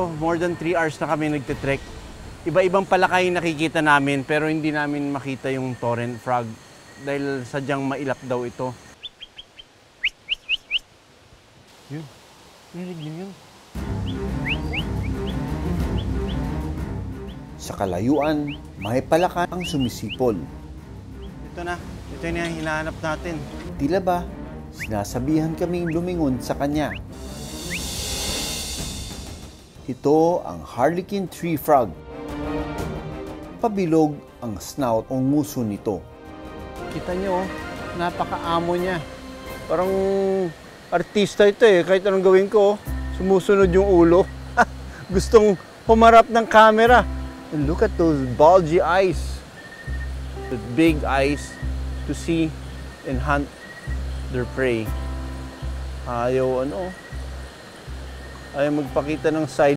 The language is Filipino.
dito. More than 3 hours na kami nagtitrek. Iba-ibang palakay nakikita namin pero hindi namin makita yung torrent frog dahil sadyang mailap daw ito. Yun. Narinig niyo yun? Sa kalayuan, may palaka ang sumisipol. Ito na. Ito yung hinahanap natin. Tila ba, sinasabihan kaming lumingon sa kanya. Ito ang Harlequin tree frog. Pabilog ang snout o nguso nito. Kita nyo, napaka-amo niya. Parang artista ito eh. Kahit anong gawin ko, sumusunod yung ulo. Gustong humarap ng camera. And look at those bulgy eyes. The big eyes to see and hunt their prey. Ayaw magpakita ng side.